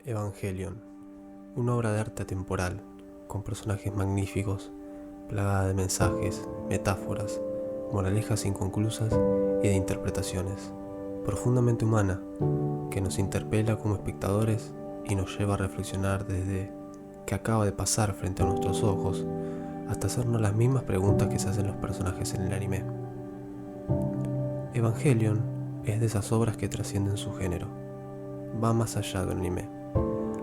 Evangelion, una obra de arte atemporal, con personajes magníficos, plagada de mensajes, metáforas, moralejas inconclusas y de interpretaciones, profundamente humana, que nos interpela como espectadores y nos lleva a reflexionar desde qué acaba de pasar frente a nuestros ojos hasta hacernos las mismas preguntas que se hacen los personajes en el anime. Evangelion es de esas obras que trascienden su género, va más allá de un anime,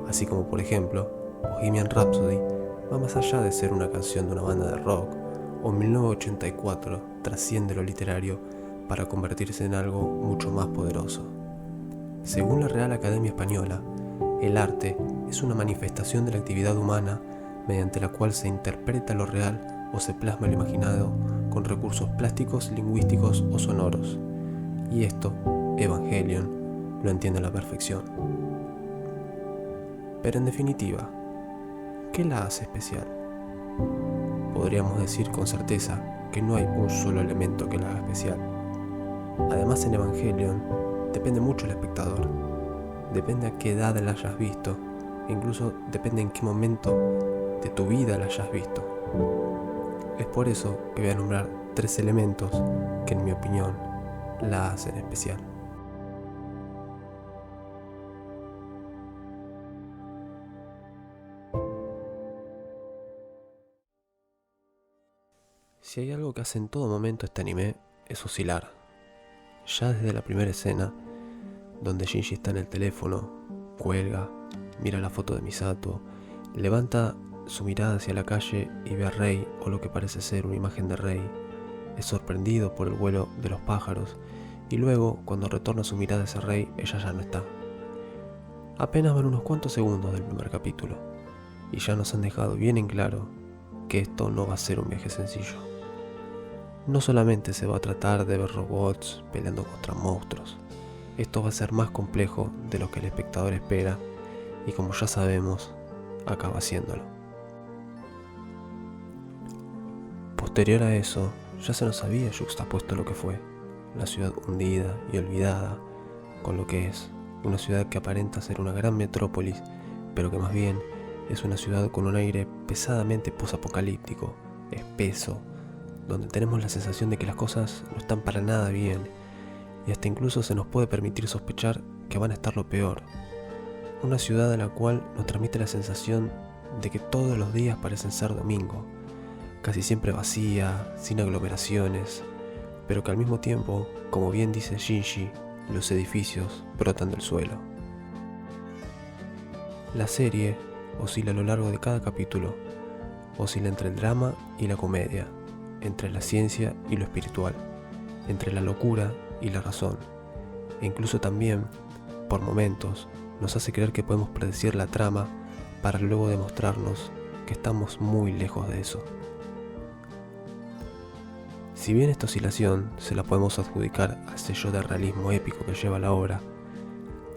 así como por ejemplo Bohemian Rhapsody va más allá de ser una canción de una banda de rock, o 1984 trasciende lo literario para convertirse en algo mucho más poderoso. Según la Real Academia Española, el arte es una manifestación de la actividad humana mediante la cual se interpreta lo real o se plasma lo imaginado con recursos plásticos, lingüísticos o sonoros. Y esto, Evangelion, lo entiende a la perfección. Pero en definitiva, ¿qué la hace especial? Podríamos decir con certeza que no hay un solo elemento que la haga especial. Además, en Evangelion depende mucho el espectador. Depende a qué edad la hayas visto, e incluso depende en qué momento de tu vida la hayas visto. Es por eso que voy a nombrar 3 elementos que, en mi opinión, la hacen especial. Si hay algo que hace en todo momento este anime, es oscilar. Ya desde la primera escena, donde Shinji está en el teléfono, cuelga, mira la foto de Misato, levanta su mirada hacia la calle y ve a Rei, o lo que parece ser una imagen de Rei, es sorprendido por el vuelo de los pájaros, y luego, cuando retorna su mirada hacia Rei, ella ya no está. Apenas van unos cuantos segundos del primer capítulo, y ya nos han dejado bien en claro que esto no va a ser un viaje sencillo. No solamente se va a tratar de ver robots peleando contra monstruos, esto va a ser más complejo de lo que el espectador espera y, como ya sabemos, acaba haciéndolo. Posterior a eso, ya se nos había yuxtapuesto lo que fue la ciudad hundida y olvidada con lo que es una ciudad que aparenta ser una gran metrópolis, pero que más bien es una ciudad con un aire pesadamente posapocalíptico, espeso, donde tenemos la sensación de que las cosas no están para nada bien y hasta incluso se nos puede permitir sospechar que van a estar lo peor. Una ciudad en la cual nos transmite la sensación de que todos los días parecen ser domingo, casi siempre vacía, sin aglomeraciones, pero que al mismo tiempo, como bien dice Shinji, los edificios brotan del suelo. La serie oscila a lo largo de cada capítulo, oscila entre el drama y la comedia, entre la ciencia y lo espiritual, entre la locura y la razón, e incluso también, por momentos, nos hace creer que podemos predecir la trama para luego demostrarnos que estamos muy lejos de eso. Si bien esta oscilación se la podemos adjudicar al sello de realismo épico que lleva la obra,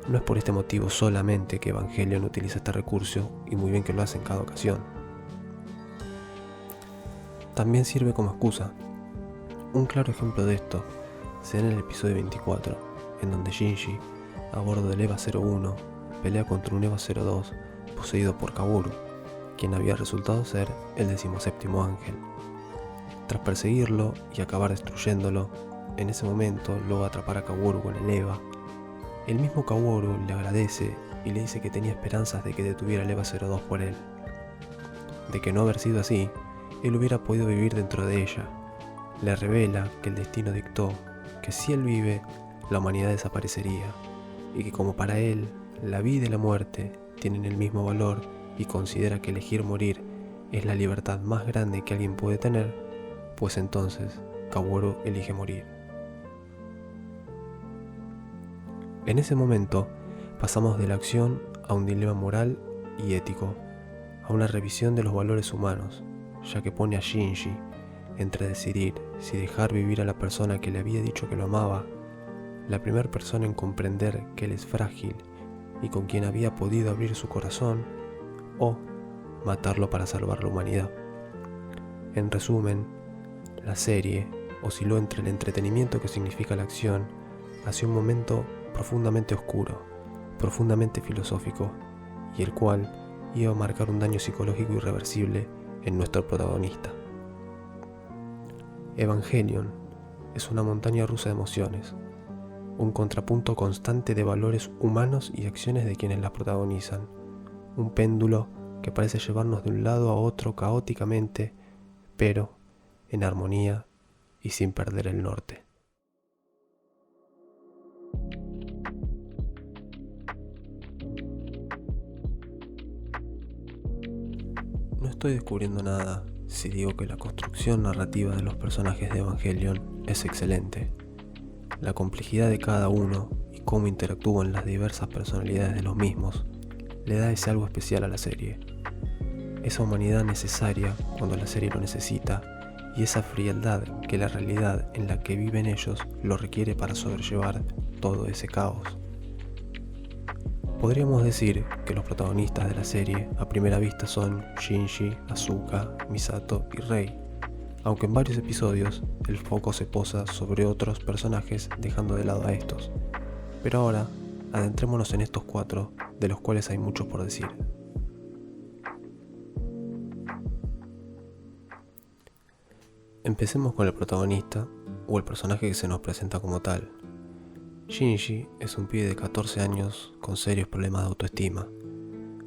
no es por este motivo solamente que Evangelion utiliza este recurso, y muy bien que lo hace en cada ocasión. También sirve como excusa. Un claro ejemplo de esto se da en el episodio 24, en donde Shinji, a bordo del EVA 01, pelea contra un EVA 02 poseído por Kaworu, quien había resultado ser el 17º ángel. Tras perseguirlo y acabar destruyéndolo, en ese momento logra atrapar a Kaworu con el EVA. El mismo Kaworu le agradece y le dice que tenía esperanzas de que detuviera el EVA 02 por él. De que no haber sido así, él hubiera podido vivir dentro de ella. Le revela que el destino dictó que si él vive, la humanidad desaparecería, y que como para él, la vida y la muerte tienen el mismo valor, y considera que elegir morir es la libertad más grande que alguien puede tener, pues entonces Kaworu elige morir. En ese momento pasamos de la acción a un dilema moral y ético, a una revisión de los valores humanos, ya que pone a Shinji entre decidir si dejar vivir a la persona que le había dicho que lo amaba, la primera persona en comprender que él es frágil y con quien había podido abrir su corazón, o matarlo para salvar la humanidad. En resumen, la serie osciló entre el entretenimiento que significa la acción hacia un momento profundamente oscuro, profundamente filosófico, y el cual iba a marcar un daño psicológico irreversible en nuestro protagonista. Evangelion es una montaña rusa de emociones, un contrapunto constante de valores humanos y acciones de quienes la protagonizan, un péndulo que parece llevarnos de un lado a otro caóticamente, pero en armonía y sin perder el norte. No estoy descubriendo nada si digo que la construcción narrativa de los personajes de Evangelion es excelente. La complejidad de cada uno y cómo interactúan las diversas personalidades de los mismos le da ese algo especial a la serie. Esa humanidad necesaria cuando la serie lo necesita y esa frialdad que la realidad en la que viven ellos lo requiere para sobrellevar todo ese caos. Podríamos decir que los protagonistas de la serie a primera vista son Shinji, Asuka, Misato y Rei, aunque en varios episodios el foco se posa sobre otros personajes dejando de lado a estos. Pero ahora, adentrémonos en estos 4, de los cuales hay mucho por decir. Empecemos con el protagonista, o el personaje que se nos presenta como tal. Shinji es un pibe de 14 años con serios problemas de autoestima,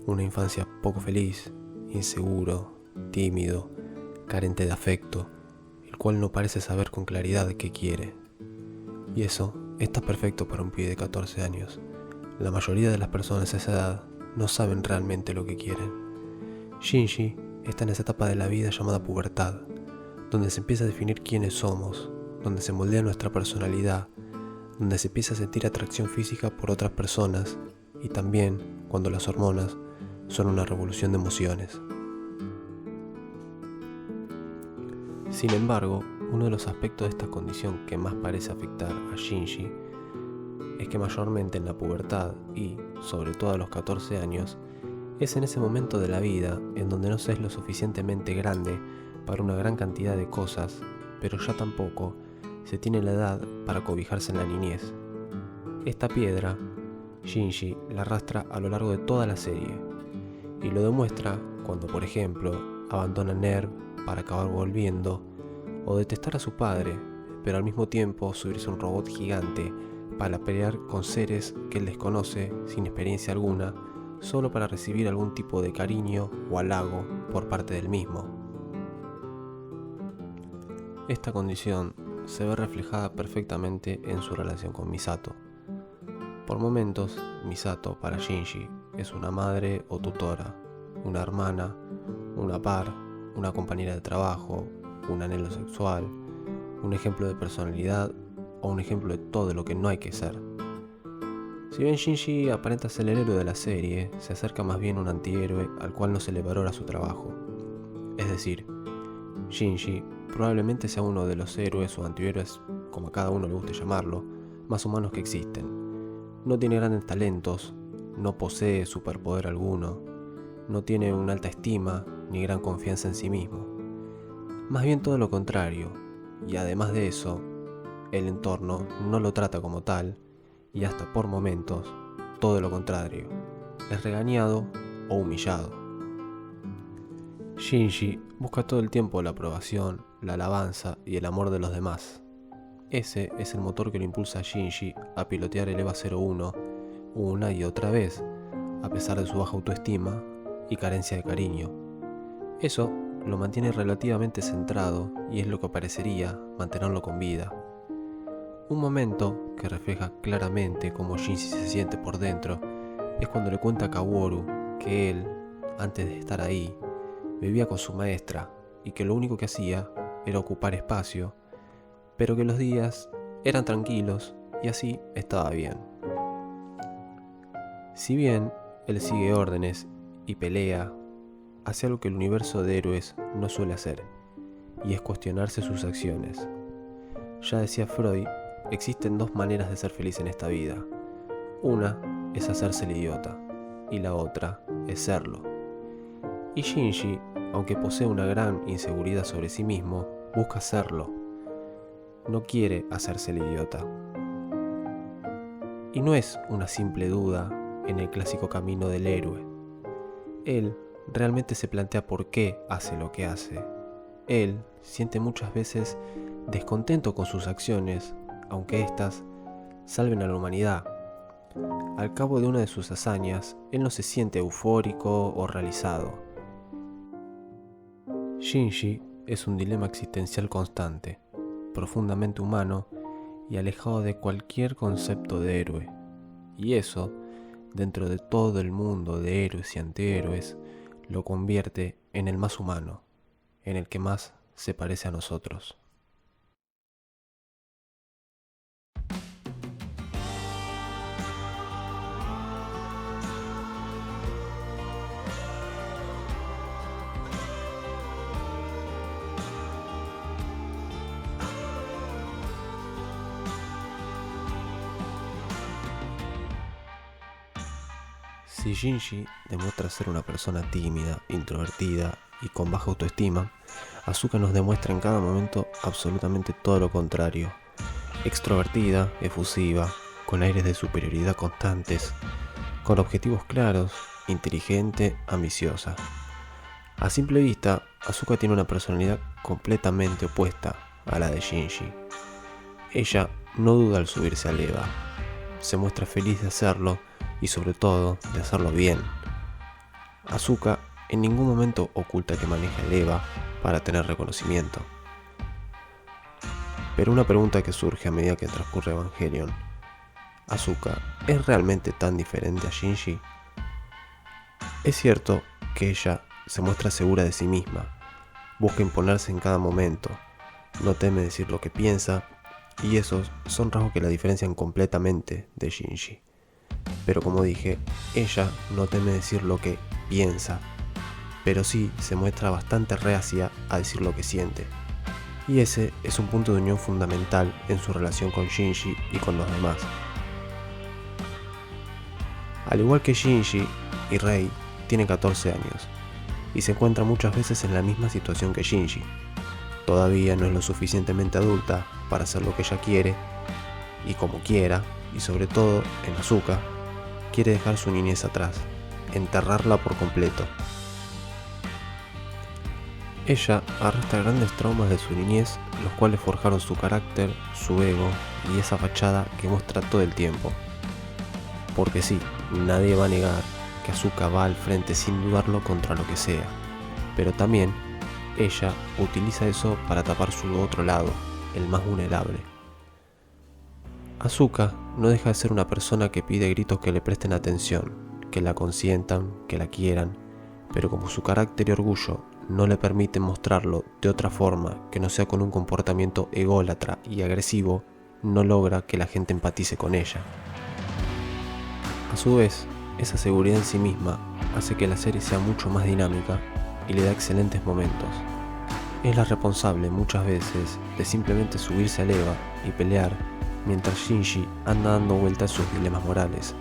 una infancia poco feliz, inseguro, tímido, carente de afecto, el cual no parece saber con claridad qué quiere. Y eso está perfecto para un pibe de 14 años. La mayoría de las personas a esa edad no saben realmente lo que quieren. Shinji está en esa etapa de la vida llamada pubertad, donde se empieza a definir quiénes somos, donde se moldea nuestra personalidad, donde se empieza a sentir atracción física por otras personas y también cuando las hormonas son una revolución de emociones. Sin embargo, uno de los aspectos de esta condición que más parece afectar a Shinji es que mayormente en la pubertad y, sobre todo a los 14 años, es en ese momento de la vida en donde no se es lo suficientemente grande para una gran cantidad de cosas, pero ya tampoco se tiene la edad para cobijarse en la niñez. Esta piedra, Shinji la arrastra a lo largo de toda la serie, y lo demuestra cuando, por ejemplo, abandona NERV para acabar volviendo, o detestar a su padre, pero al mismo tiempo subirse a un robot gigante para pelear con seres que él desconoce sin experiencia alguna, solo para recibir algún tipo de cariño o halago por parte del mismo. Esta condición se ve reflejada perfectamente en su relación con Misato. Por momentos, Misato para Shinji es una madre o tutora, una hermana, una par, una compañera de trabajo, un anhelo sexual, un ejemplo de personalidad o un ejemplo de todo lo que no hay que ser. Si bien Shinji aparenta ser el héroe de la serie, se acerca más bien a un antihéroe al cual no se le valora su trabajo. Es decir, Shinji probablemente sea uno de los héroes o antihéroes, como a cada uno le guste llamarlo, más humanos que existen. No tiene grandes talentos, no posee superpoder alguno, no tiene una alta estima ni gran confianza en sí mismo. Más bien todo lo contrario, y además de eso, el entorno no lo trata como tal, y hasta por momentos, todo lo contrario, es regañado o humillado. Shinji busca todo el tiempo la aprobación, la alabanza y el amor de los demás. Ese es el motor que lo impulsa a Shinji a pilotear el EVA 01 una y otra vez, a pesar de su baja autoestima y carencia de cariño. Eso lo mantiene relativamente centrado y es lo que parecería mantenerlo con vida. Un momento que refleja claramente cómo Shinji se siente por dentro es cuando le cuenta a Kaworu que él, antes de estar ahí, vivía con su maestra y que lo único que hacía era ocupar espacio, pero que los días eran tranquilos y así estaba bien. Si bien él sigue órdenes y pelea, hace algo que el universo de héroes no suele hacer, y es cuestionarse sus acciones. Ya decía Freud, existen dos maneras de ser feliz en esta vida. Una es hacerse el idiota, y la otra es serlo. Y Shinji, aunque posee una gran inseguridad sobre sí mismo, busca serlo. No quiere hacerse el idiota. Y no es una simple duda en el clásico camino del héroe, Él realmente se plantea por qué hace lo que hace. Él siente muchas veces descontento con sus acciones, aunque éstas salven a la humanidad. Al cabo de una de sus hazañas, él no se siente eufórico o realizado. Shinji es un dilema existencial constante, profundamente humano y alejado de cualquier concepto de héroe. Y eso, dentro de todo el mundo de héroes y antihéroes, lo convierte en el más humano, en el que más se parece a nosotros. Si Shinji demuestra ser una persona tímida, introvertida y con baja autoestima, Asuka nos demuestra en cada momento absolutamente todo lo contrario. Extrovertida, efusiva, con aires de superioridad constantes, con objetivos claros, inteligente, ambiciosa. A simple vista, Asuka tiene una personalidad completamente opuesta a la de Shinji. Ella no duda al subirse al Eva, se muestra feliz de hacerlo y sobre todo de hacerlo bien. Asuka en ningún momento oculta que maneja el Eva para tener reconocimiento. Pero una pregunta que surge a medida que transcurre Evangelion: ¿Asuka es realmente tan diferente a Shinji? Es cierto que ella se muestra segura de sí misma, busca imponerse en cada momento, no teme decir lo que piensa, y esos son rasgos que la diferencian completamente de Shinji. Pero como dije, ella no teme decir lo que piensa, pero sí se muestra bastante reacia a decir lo que siente. Y ese es un punto de unión fundamental en su relación con Shinji y con los demás. Al igual que Shinji y Rei, tiene 14 años y se encuentra muchas veces en la misma situación que Shinji. Todavía no es lo suficientemente adulta para hacer lo que ella quiere y como quiera, y sobre todo en Asuka, quiere dejar su niñez atrás, enterrarla por completo. Ella arrastra grandes traumas de su niñez, los cuales forjaron su carácter, su ego y esa fachada que muestra todo el tiempo. Porque sí, nadie va a negar que Asuka va al frente sin dudarlo contra lo que sea, pero también ella utiliza eso para tapar su otro lado, el más vulnerable. Asuka no deja de ser una persona que pide a gritos que le presten atención, que la consientan, que la quieran, pero como su carácter y orgullo no le permiten mostrarlo de otra forma que no sea con un comportamiento ególatra y agresivo, no logra que la gente empatice con ella. A su vez, esa seguridad en sí misma hace que la serie sea mucho más dinámica y le da excelentes momentos. Es la responsable muchas veces de simplemente subirse al Eva y pelear mientras Shinji anda dando vueltas sus dilemas morales.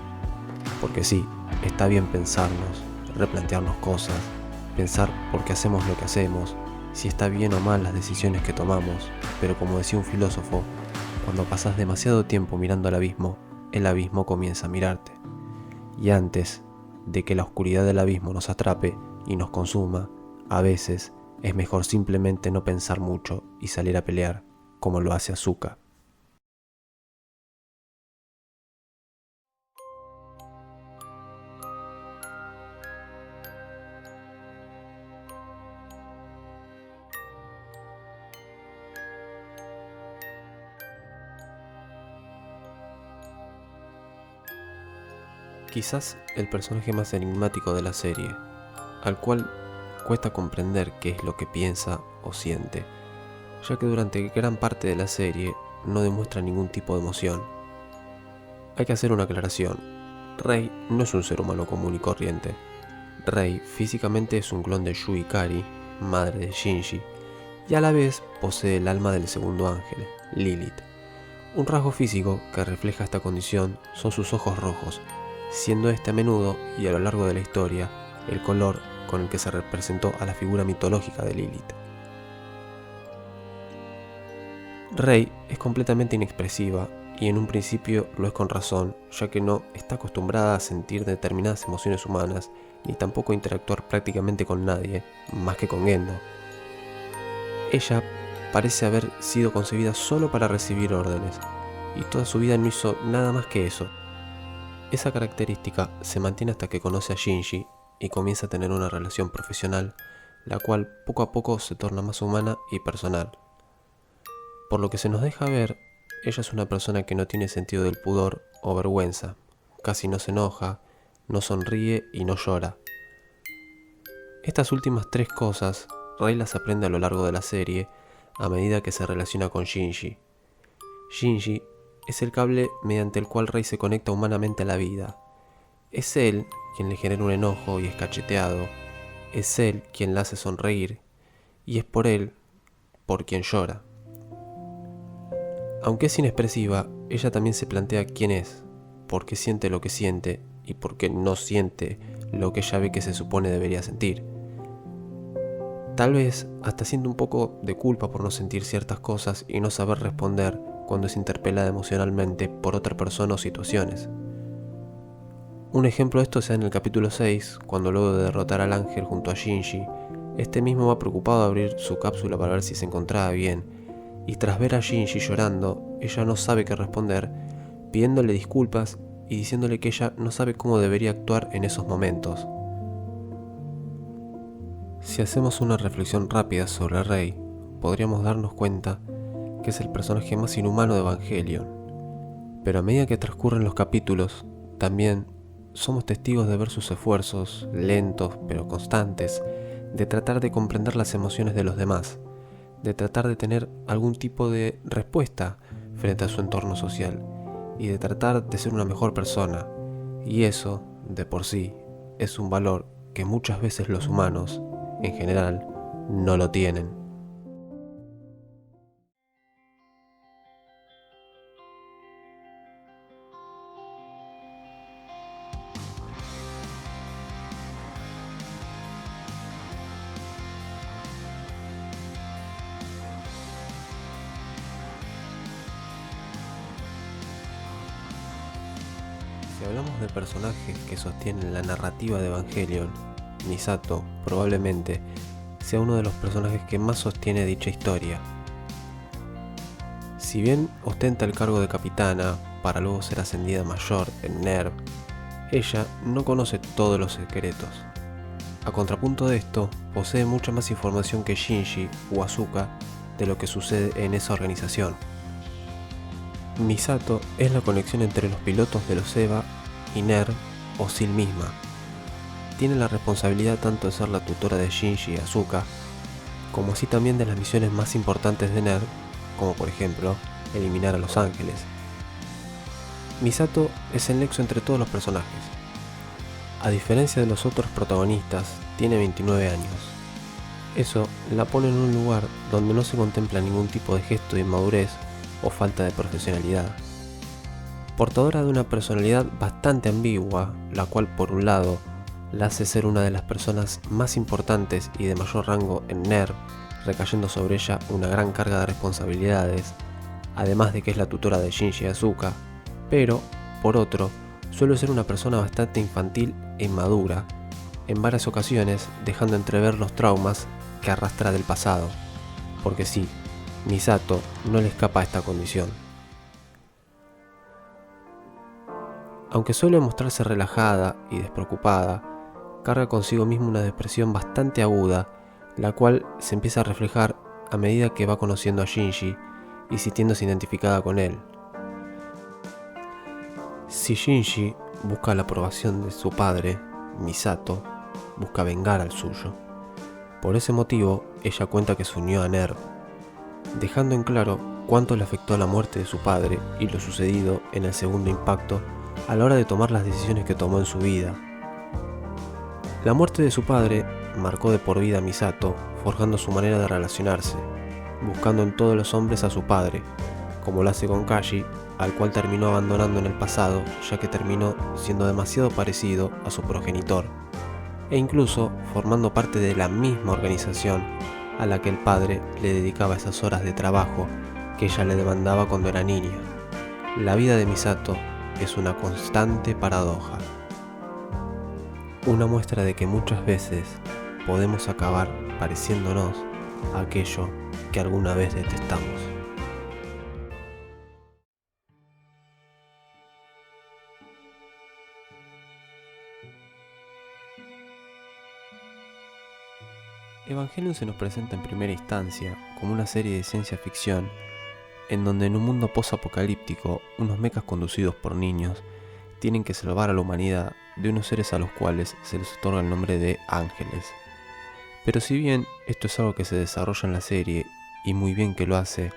Porque sí, está bien pensarnos, replantearnos cosas, pensar por qué hacemos lo que hacemos, si está bien o mal las decisiones que tomamos, pero como decía un filósofo, cuando pasas demasiado tiempo mirando al abismo, el abismo comienza a mirarte. Y antes de que la oscuridad del abismo nos atrape y nos consuma, a veces es mejor simplemente no pensar mucho y salir a pelear, como lo hace Asuka. Quizás el personaje más enigmático de la serie, al cual cuesta comprender qué es lo que piensa o siente, ya que durante gran parte de la serie no demuestra ningún tipo de emoción. Hay que hacer una aclaración: Rei no es un ser humano común y corriente. Rei físicamente es un clon de Yui Kari, madre de Shinji, y a la vez posee el alma del segundo ángel, Lilith. Un rasgo físico que refleja esta condición son sus ojos rojos, siendo este a menudo y a lo largo de la historia el color con el que se representó a la figura mitológica de Lilith. Rei es completamente inexpresiva y en un principio lo es con razón, ya que no está acostumbrada a sentir determinadas emociones humanas ni tampoco interactuar prácticamente con nadie, más que con Gendo. Ella parece haber sido concebida solo para recibir órdenes, y toda su vida no hizo nada más que eso. Esa característica se mantiene hasta que conoce a Shinji y comienza a tener una relación profesional, la cual poco a poco se torna más humana y personal. Por lo que se nos deja ver, ella es una persona que no tiene sentido del pudor o vergüenza, casi no se enoja, no sonríe y no llora. Estas últimas tres cosas, Rei las aprende a lo largo de la serie a medida que se relaciona con Shinji. Shinji es el cable mediante el cual Rei se conecta humanamente a la vida. Es él quien le genera un enojo y es cacheteado. Es él quien la hace sonreír. Y es por él por quien llora. Aunque es inexpresiva, ella también se plantea quién es, por qué siente lo que siente y por qué no siente lo que ella ve que se supone debería sentir. Tal vez hasta siente un poco de culpa por no sentir ciertas cosas y no saber responder cuando es interpelada emocionalmente por otra persona o situaciones. Un ejemplo de esto se da en el capítulo 6, cuando luego de derrotar al ángel junto a Shinji, este mismo va preocupado de abrir su cápsula para ver si se encontraba bien, y tras ver a Shinji llorando, ella no sabe qué responder, pidiéndole disculpas y diciéndole que ella no sabe cómo debería actuar en esos momentos. Si hacemos una reflexión rápida sobre Rei, podríamos darnos cuenta que es el personaje más inhumano de Evangelion. Pero a medida que transcurren los capítulos, también somos testigos de ver sus esfuerzos, lentos pero constantes, de tratar de comprender las emociones de los demás, de tratar de tener algún tipo de respuesta frente a su entorno social, y de tratar de ser una mejor persona. Y eso, de por sí, es un valor que muchas veces los humanos, en general, no lo tienen. Si hablamos de personajes que sostienen la narrativa de Evangelion, Misato probablemente sea uno de los personajes que más sostiene dicha historia. Si bien ostenta el cargo de capitana para luego ser ascendida a mayor en NERV, ella no conoce todos los secretos. A contrapunto de esto, posee mucha más información que Shinji o Asuka de lo que sucede en esa organización. Misato es la conexión entre los pilotos de los EVA y NERV o SEAL misma. Tiene la responsabilidad tanto de ser la tutora de Shinji y Asuka, como así también de las misiones más importantes de NERV, como por ejemplo, eliminar a los ángeles. Misato es el nexo entre todos los personajes. A diferencia de los otros protagonistas, tiene 29 años. Eso la pone en un lugar donde no se contempla ningún tipo de gesto de inmadurez o falta de profesionalidad. Portadora de una personalidad bastante ambigua, la cual por un lado la hace ser una de las personas más importantes y de mayor rango en NERV, recayendo sobre ella una gran carga de responsabilidades, además de que es la tutora de Shinji y Asuka, pero, por otro, suele ser una persona bastante infantil e inmadura, en varias ocasiones dejando entrever los traumas que arrastra del pasado, porque sí, Misato no le escapa a esta condición. Aunque suele mostrarse relajada y despreocupada, carga consigo misma una depresión bastante aguda, la cual se empieza a reflejar a medida que va conociendo a Shinji y sintiéndose identificada con él. Si Shinji busca la aprobación de su padre, Misato busca vengar al suyo. Por ese motivo, ella cuenta que se unió a NERV, dejando en claro cuánto le afectó la muerte de su padre y lo sucedido en el segundo impacto a la hora de tomar las decisiones que tomó en su vida. La muerte de su padre marcó de por vida a Misato, forjando su manera de relacionarse, buscando en todos los hombres a su padre, como lo hace con Kaji, al cual terminó abandonando en el pasado, ya que terminó siendo demasiado parecido a su progenitor, e incluso formando parte de la misma organización a la que el padre le dedicaba esas horas de trabajo que ella le demandaba cuando era niña. La vida de Misato es una constante paradoja. Una muestra de que muchas veces podemos acabar pareciéndonos a aquello que alguna vez detestamos. Evangelion se nos presenta en primera instancia como una serie de ciencia ficción en donde en un mundo post-apocalíptico unos mechas conducidos por niños tienen que salvar a la humanidad de unos seres a los cuales se les otorga el nombre de ángeles. Pero si bien esto es algo que se desarrolla en la serie, y muy bien que lo hace,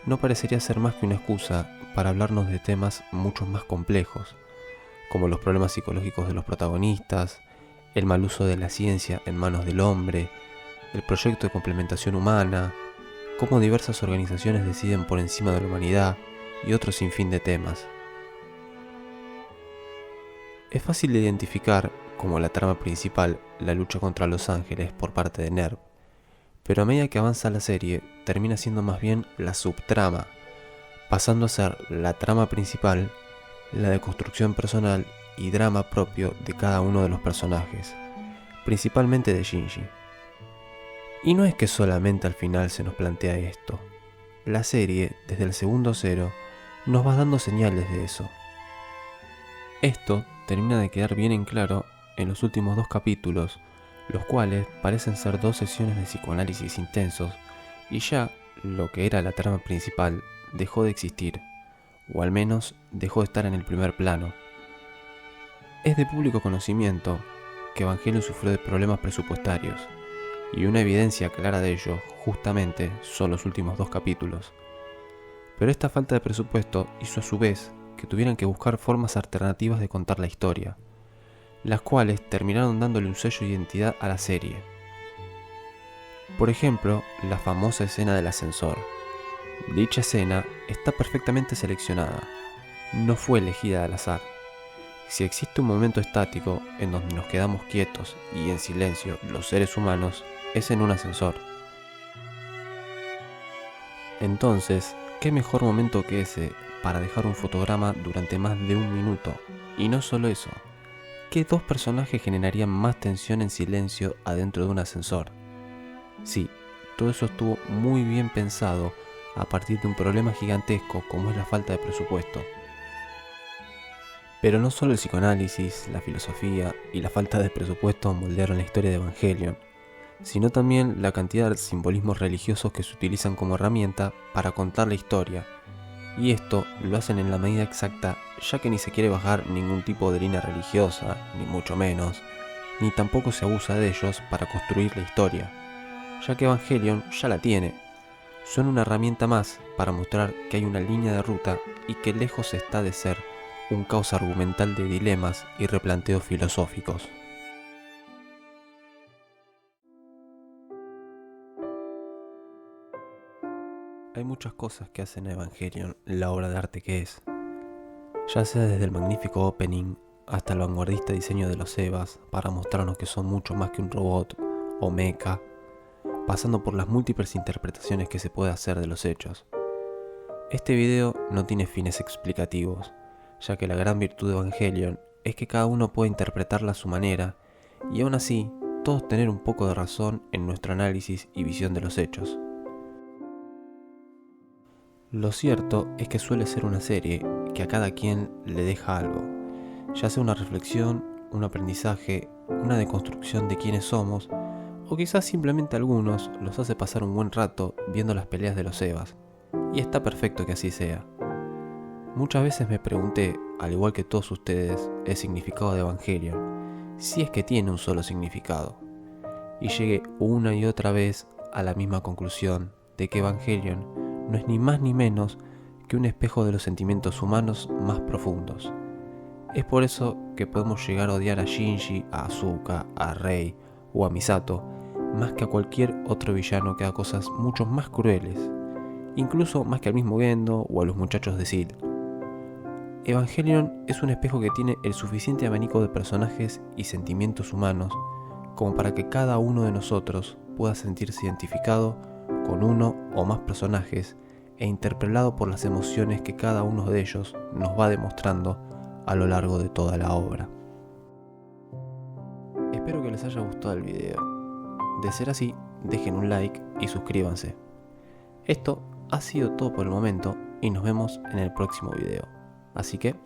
no parecería ser más que una excusa para hablarnos de temas mucho más complejos, como los problemas psicológicos de los protagonistas, el mal uso de la ciencia en manos del hombre, el proyecto de complementación humana, cómo diversas organizaciones deciden por encima de la humanidad y otro sinfín de temas. Es fácil de identificar como la trama principal la lucha contra los ángeles por parte de NERV, pero a medida que avanza la serie termina siendo más bien la subtrama, pasando a ser la trama principal, la de construcción personal y drama propio de cada uno de los personajes, principalmente de Shinji. Y no es que solamente al final se nos plantea esto. La serie, desde el segundo cero, nos va dando señales de eso. Esto termina de quedar bien en claro en los últimos 2 capítulos, los cuales parecen ser 2 sesiones de psicoanálisis intensos, y ya lo que era la trama principal dejó de existir, o al menos dejó de estar en el primer plano. Es de público conocimiento que Evangelion sufrió de problemas presupuestarios, y una evidencia clara de ello justamente son los últimos 2 capítulos. Pero esta falta de presupuesto hizo a su vez que tuvieran que buscar formas alternativas de contar la historia, las cuales terminaron dándole un sello de identidad a la serie. Por ejemplo, la famosa escena del ascensor. Dicha escena está perfectamente seleccionada, no fue elegida al azar. Si existe un momento estático en donde nos quedamos quietos y en silencio los seres humanos, es en un ascensor. Entonces, ¿qué mejor momento que ese para dejar un fotograma durante más de 1 minuto? Y no solo eso, ¿qué 2 personajes generarían más tensión en silencio adentro de un ascensor? Sí, todo eso estuvo muy bien pensado a partir de un problema gigantesco como es la falta de presupuesto. Pero no solo el psicoanálisis, la filosofía y la falta de presupuesto moldearon la historia de Evangelion, sino también la cantidad de simbolismos religiosos que se utilizan como herramienta para contar la historia, y esto lo hacen en la medida exacta, ya que ni se quiere bajar ningún tipo de línea religiosa, ni mucho menos, ni tampoco se abusa de ellos para construir la historia, ya que Evangelion ya la tiene. Son una herramienta más para mostrar que hay una línea de ruta y que lejos está de ser un caos argumental de dilemas y replanteos filosóficos. Hay muchas cosas que hacen a Evangelion la obra de arte que es, ya sea desde el magnífico opening hasta el vanguardista diseño de los Evas para mostrarnos que son mucho más que un robot o mecha, pasando por las múltiples interpretaciones que se puede hacer de los hechos. Este video no tiene fines explicativos, ya que la gran virtud de Evangelion es que cada uno puede interpretarla a su manera y aún así todos tener un poco de razón en nuestro análisis y visión de los hechos. Lo cierto es que suele ser una serie que a cada quien le deja algo, ya sea una reflexión, un aprendizaje, una deconstrucción de quiénes somos, o quizás simplemente a algunos los hace pasar un buen rato viendo las peleas de los Evas, y está perfecto que así sea. Muchas veces me pregunté, al igual que todos ustedes, el significado de Evangelion, si es que tiene un solo significado, y llegué una y otra vez a la misma conclusión de que Evangelion no es ni más ni menos que un espejo de los sentimientos humanos más profundos. Es por eso que podemos llegar a odiar a Shinji, a Asuka, a Rei o a Misato, más que a cualquier otro villano que haga cosas mucho más crueles, incluso más que al mismo Gendo o a los muchachos de Sid. Evangelion es un espejo que tiene el suficiente abanico de personajes y sentimientos humanos como para que cada uno de nosotros pueda sentirse identificado con uno o más personajes e interpelado por las emociones que cada uno de ellos nos va demostrando a lo largo de toda la obra. Espero que les haya gustado el video. De ser así, dejen un like y suscríbanse. Esto ha sido todo por el momento y nos vemos en el próximo video. Así que